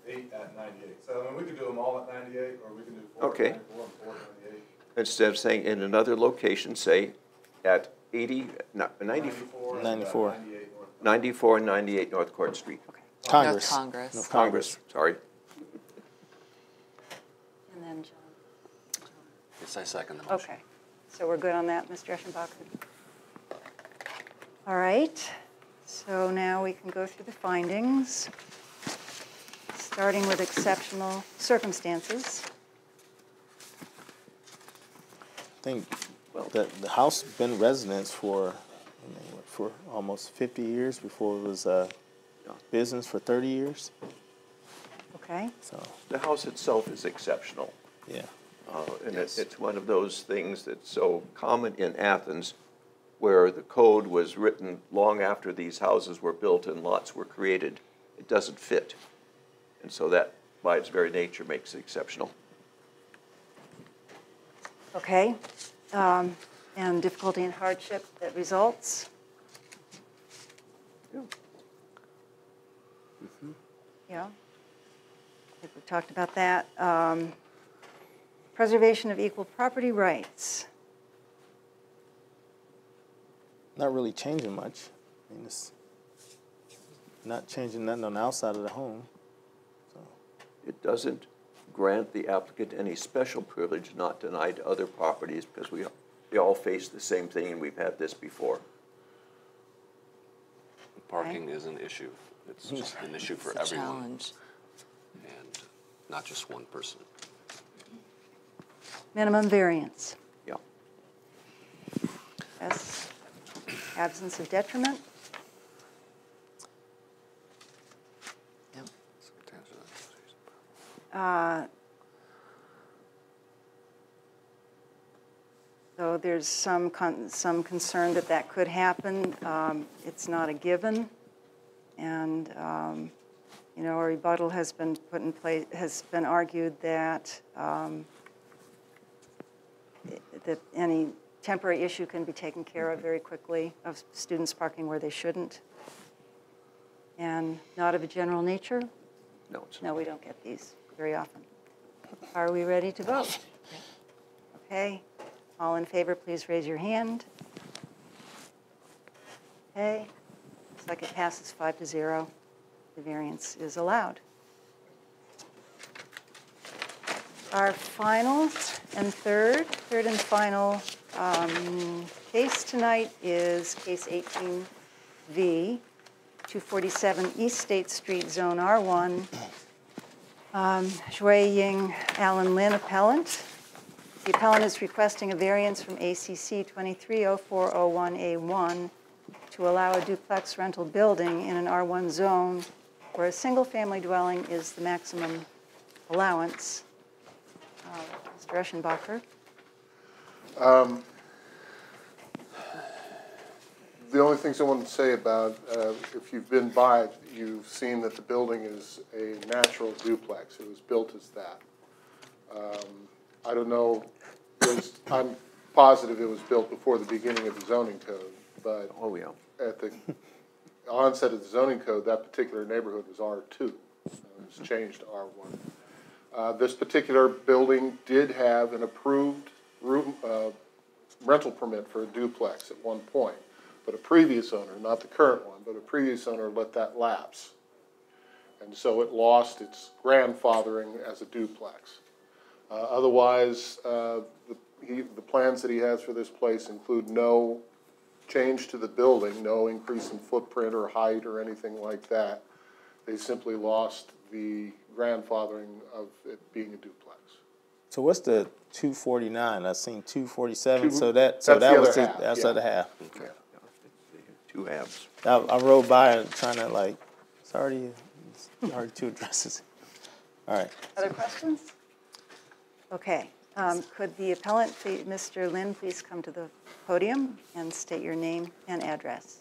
Speaker 9: 8 at 98. So I mean, we could do them all at 98, or we can do 4
Speaker 6: Okay.
Speaker 9: at 94 and 4 at 98.
Speaker 6: Instead of saying in another location, say at 80, no,
Speaker 9: 94 and
Speaker 12: 94.
Speaker 9: 98 North.
Speaker 6: 94 and 98 North Court Street.
Speaker 12: Congress.
Speaker 2: Congress.
Speaker 12: No,
Speaker 6: Congress, sorry.
Speaker 1: And then John.
Speaker 8: Yes, I second the motion.
Speaker 1: Okay, so we're good on that, Mr. Eschenbach? All right, so now we can go through the findings, starting with exceptional circumstances.
Speaker 12: I think that the house been residence for almost 50 years before it was business for 30 years.
Speaker 1: Okay,
Speaker 12: So
Speaker 6: The house itself is exceptional.
Speaker 12: yeah,
Speaker 6: And
Speaker 2: Yes.
Speaker 6: it's one of those things that's so common in Athens, where the code was written long after these houses were built and lots were created. It doesn't fit. And so that, by its very nature, makes it exceptional.
Speaker 1: okay. And difficulty and hardship that results? Yeah, I think we've talked about that. Preservation of equal property rights.
Speaker 12: not really changing much. I mean, it's not changing nothing on the outside of the home. So
Speaker 6: It doesn't grant the applicant any special privilege not denied to other properties, because we all face the same thing, and we've had this before.
Speaker 8: Parking is an issue. It's just an issue for
Speaker 2: It's a
Speaker 8: everyone,
Speaker 2: challenge.
Speaker 8: and not just one person.
Speaker 1: Minimum variance.
Speaker 6: Yeah.
Speaker 1: Yes. Absence of detriment. So there's some concern that that could happen. It's not a given. And, you know, a rebuttal has been put in place, has been argued that that any temporary issue can be taken care of very quickly of students parking where they shouldn't. And not of a general nature?
Speaker 6: No, it's
Speaker 1: No, we don't get these very often. Are we ready to vote? Okay. All in favor, please raise your hand. Okay. Looks like it passes 5-0. The variance is allowed. Our final and third and final case tonight is case 18V, 247 East State Street, Zone R1. Shui Ying Alan Lin, appellant. The appellant is requesting a variance from ACC 230401A1 to allow a duplex rental building in an R1 zone where a single-family dwelling is the maximum allowance. Mr. Eschenbacher.
Speaker 4: The only things I want to say about, if you've been by it, you've seen that the building is a natural duplex. It was built as that. I don't know, I'm positive it was built before the beginning of the zoning code, but
Speaker 6: Oh, yeah.
Speaker 4: at the onset of the zoning code, that particular neighborhood was R2. It was changed to R1. This particular building did have an approved rental permit for a duplex at one point, but a previous owner, not the current one, but a previous owner let that lapse. And so it lost its grandfathering as a duplex. Otherwise, the plans that he has for this place include no change to the building, no increase in footprint or height or anything like that. They simply lost the grandfathering of it being a duplex.
Speaker 12: So what's the 249? I seen 247. So
Speaker 4: That's
Speaker 12: that
Speaker 4: the
Speaker 12: was
Speaker 4: other
Speaker 12: the
Speaker 4: half,
Speaker 12: that's
Speaker 4: yeah.
Speaker 12: the other half.
Speaker 6: Okay. Two halves.
Speaker 12: I rode by and trying to like, it's already two addresses. All right.
Speaker 1: Other questions? Okay. Could the appellant, Mr. Lin, please come to the podium and state your name and address?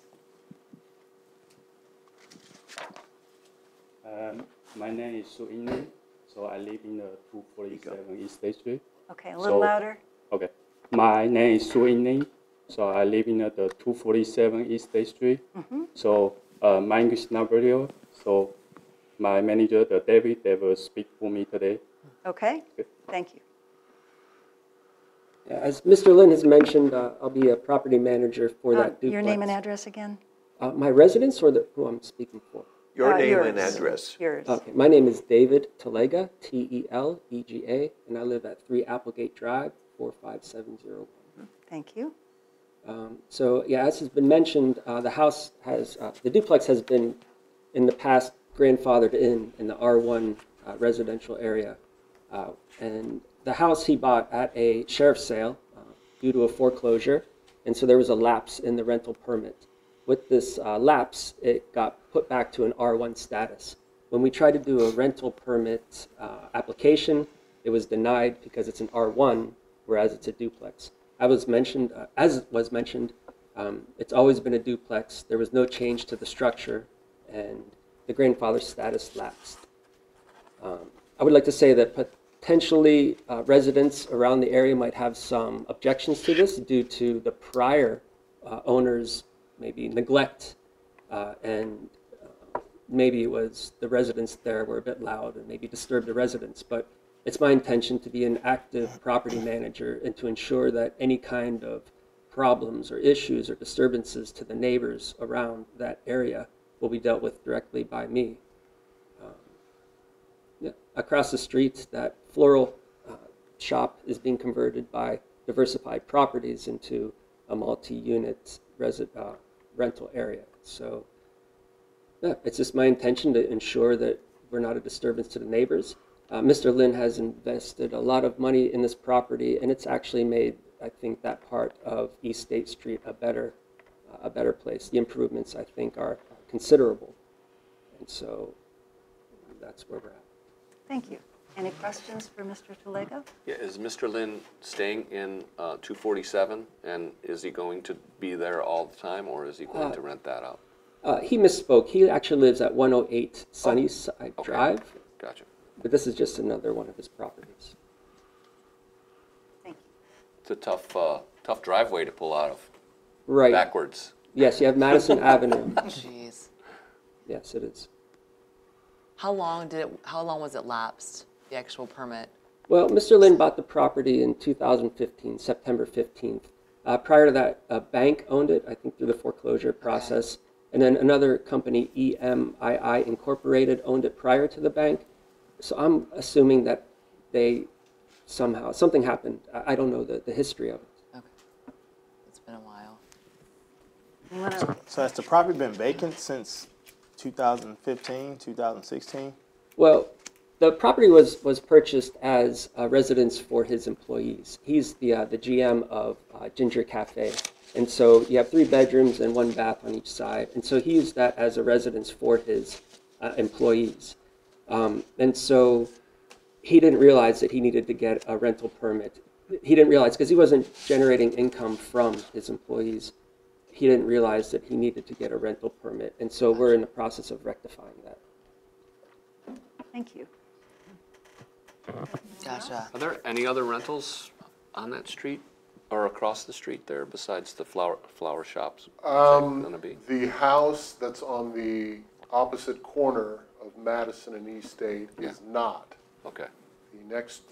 Speaker 13: My name is Su In Lin, so I live in the 247 East State Street.
Speaker 1: Okay, a little louder.
Speaker 13: Okay. My name is Su In Lin, so I live in the 247 East State Street. So my English is not very well, so my manager, David, they will speak for me today.
Speaker 1: Okay, thank you.
Speaker 14: As Mr. Lin has mentioned, I'll be a property manager for that duplex.
Speaker 1: Your name and address again?
Speaker 14: My residence or who I'm speaking for?
Speaker 6: Your name
Speaker 1: yours.
Speaker 6: and address.
Speaker 1: Yours.
Speaker 14: Okay, my name is David Telega, Telega, and I live at 3 Applegate Drive, 45701.
Speaker 1: Thank you.
Speaker 14: So yeah, as has been mentioned, the duplex has been in the past grandfathered in the R1 residential area. And the house he bought at a sheriff's sale due to a foreclosure, and so there was a lapse in the rental permit. With this lapse, it got put back to an R1 status. When we tried to do a rental permit application, it was denied because it's an R1, whereas it's a duplex. As was mentioned, it's always been a duplex. There was no change to the structure, and the grandfather status lapsed. I would like to say that potentially residents around the area might have some objections to this due to the prior owner's maybe neglect, and maybe it was the residents there were a bit loud and maybe disturbed the residents. But it's my intention to be an active property manager and to ensure that any kind of problems or issues or disturbances to the neighbors around that area will be dealt with directly by me. Across the street, that floral shop is being converted by Diversified Properties into a multi-unit rental area. So yeah, it's just my intention to ensure that we're not a disturbance to the neighbors. Mr. Lin has invested a lot of money in this property, and it's actually made, I think, that part of East State Street a better place. The improvements, I think, are considerable, and so that's where we're at.
Speaker 1: Thank you. Any questions for Mr. Telega?
Speaker 8: Yeah, is Mr. Lin staying in 247, and is he going to be there all the time, or is he going to rent that out?
Speaker 14: He misspoke. He actually lives at 108 Sunnyside Drive.
Speaker 8: Gotcha.
Speaker 14: But this is just another one of his properties.
Speaker 1: Thank you.
Speaker 8: It's a tough driveway to pull out of.
Speaker 14: Right.
Speaker 8: Backwards.
Speaker 14: Yes, you have Madison Avenue.
Speaker 2: Jeez.
Speaker 14: Yes, it is.
Speaker 2: How long was it lapsed, the actual permit?
Speaker 14: Well, Mr. Lin bought the property in 2015, September 15th. Prior to that, a bank owned it, I think through the foreclosure process. And then another company, EMII Incorporated, owned it prior to the bank. So I'm assuming that something happened. I don't know the history of it.
Speaker 2: Okay. It's been a while.
Speaker 12: So has the property been vacant since 2015, 2016?
Speaker 14: Well, the property was purchased as a residence for his employees. He's the GM of Ginger Cafe. And so you have 3 bedrooms and 1 bath on each side. And so he used that as a residence for his employees. And so he didn't realize that he needed to get a rental permit. He didn't realize, because he wasn't generating income from his employees, he didn't realize that he needed to get a rental permit. And so we're in the process of rectifying that.
Speaker 1: Thank you.
Speaker 2: Gotcha.
Speaker 8: Are there any other rentals on that street or across the street there besides the flower shops? Gonna be?
Speaker 4: The house that's on the opposite corner of Madison and East State is not.
Speaker 8: Okay.
Speaker 4: The next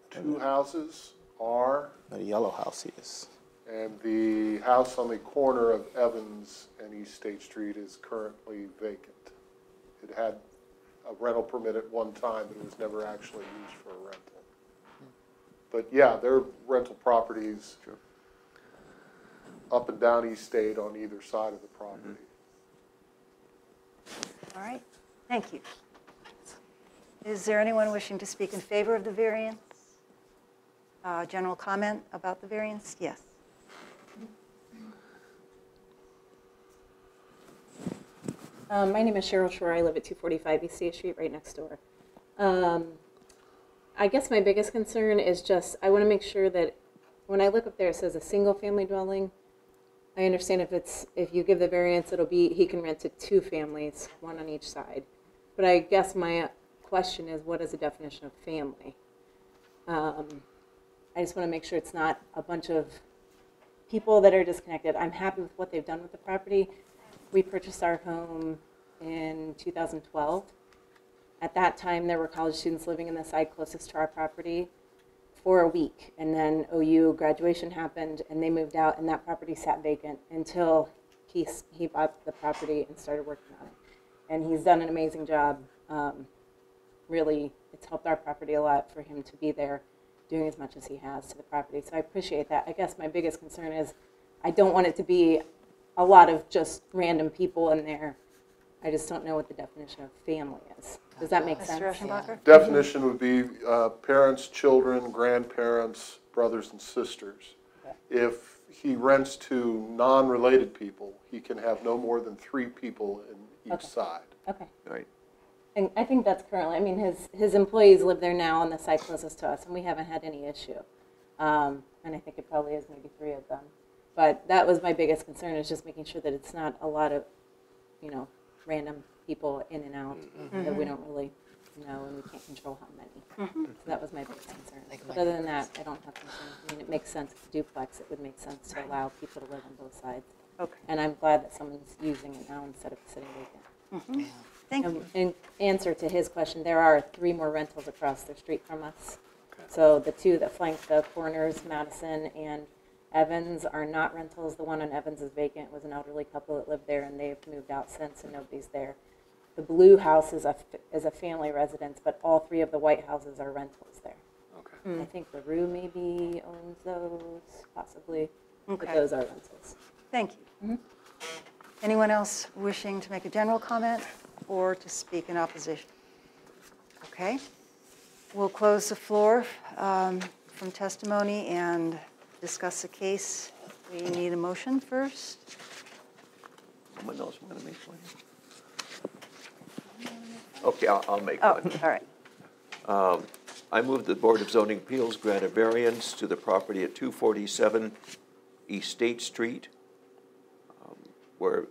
Speaker 4: 2 houses are,
Speaker 12: The yellow house is.
Speaker 4: and the house on the corner of Evans and East State Street is currently vacant. It had a rental permit at one time, but it was never actually used for a rental. But yeah, there are rental properties up and down East State on either side of the property.
Speaker 1: All right, thank you. Is there anyone wishing to speak in favor of the variance? General comment about the variance? Yes.
Speaker 15: My name is Cheryl Shore. I live at 245 East State Street, right next door.
Speaker 5: I guess my biggest concern is just, I want to make sure that when I look up there, it says a single-family dwelling. I understand if you give the variance, he can rent to 2 families, 1 on each side. But I guess my question is, what is the definition of family? I just want to make sure it's not a bunch of people that are disconnected. I'm happy with what they've done with the property. We purchased our home in 2012. At that time, there were college students living in the side closest to our property for a week. And then OU graduation happened, and they moved out, and that property sat vacant until he bought the property and started working on it. And he's done an amazing job. Really, it's helped our property a lot for him to be there doing as much as he has to the property. So I appreciate that. I guess my biggest concern is I don't want it to be a lot of just random people in there. I just don't know what the definition of family is. Does that make sense?
Speaker 1: Mr. Eschenbacher?
Speaker 4: Definition would be parents, children, grandparents, brothers and sisters. If he rents to non-related people, he can have no more than 3 people in each side.
Speaker 5: Okay.
Speaker 6: Right.
Speaker 5: And I think that's currently, I mean, his employees live there now on the site closest to us, and we haven't had any issue. And I think it probably is maybe 3 of them. But that was my biggest concern, is just making sure that it's not a lot of, random people in and out that we don't really know, and we can't control how many. So that was my biggest concern. But other than that, I don't have concerns. I mean, it makes sense. It's a duplex. It would make sense to allow people to live on both sides.
Speaker 1: Okay.
Speaker 5: And I'm glad that someone's using it now instead of sitting vacant.
Speaker 1: Thank you.
Speaker 5: In answer to his question, there are 3 more rentals across the street from us. So the 2 that flank the corners, Madison and Evans, are not rentals. The one on Evans is vacant. It was an elderly couple that lived there, and they've moved out since, and nobody's there. The blue house is a family residence, but all 3 of the white houses are rentals there. Okay. I think LaRue maybe owns those, possibly, but those are rentals.
Speaker 1: Thank you. Anyone else wishing to make a general comment or to speak in opposition? Okay. We'll close the floor from testimony and discuss the case. We need a motion first.
Speaker 6: Someone else want to make one? Okay, I'll make
Speaker 1: Oh,
Speaker 6: one.
Speaker 1: all right.
Speaker 6: I move the Board of Zoning Appeals grant a variance to the property at 247 East State Street, where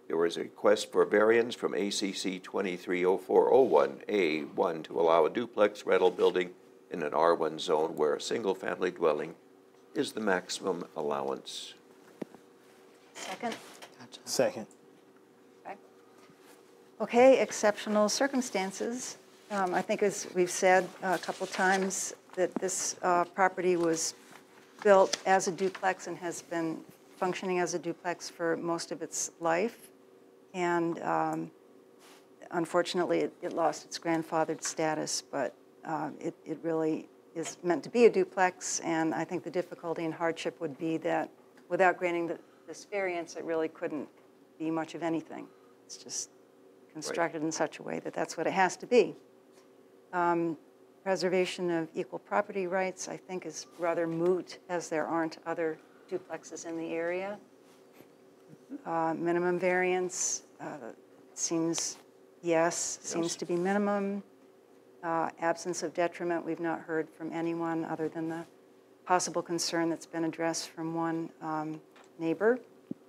Speaker 6: there was a request for a variance from ACC 230401A1 to allow a duplex rental building in an R1 zone where a single-family dwelling is the maximum allowance.
Speaker 1: Second?
Speaker 12: Second.
Speaker 1: Okay, exceptional circumstances. I think, as we've said a couple times, that this property was built as a duplex and has been functioning as a duplex for most of its life. And unfortunately, it lost its grandfathered status, but it really is meant to be a duplex. And I think the difficulty and hardship would be that without granting this variance, it really couldn't be much of anything. It's just constructed in such a way that that's what it has to be. Preservation of equal property rights, I think, is rather moot, as there aren't other duplexes in the area. Minimum variance seems to be minimum. Absence of detriment, we've not heard from anyone other than the possible concern that's been addressed from one neighbor.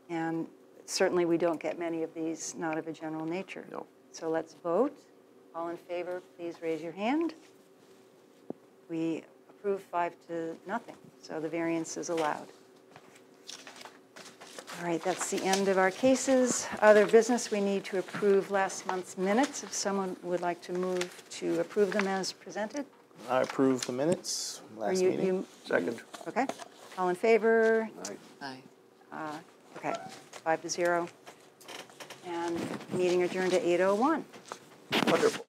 Speaker 1: And certainly we don't get many of these, not of a general nature.
Speaker 6: No.
Speaker 1: So let's vote. All in favor, please raise your hand. We approve 5-0, so the variance is allowed. All right, that's the end of our cases. Other business, we need to approve last month's minutes. If someone would like to move to approve them as presented.
Speaker 12: I approve the minutes last meeting.
Speaker 6: Second.
Speaker 1: Okay. All in favor?
Speaker 2: Aye.
Speaker 1: Okay, 5-0. And meeting adjourned at 8:01.
Speaker 6: Wonderful.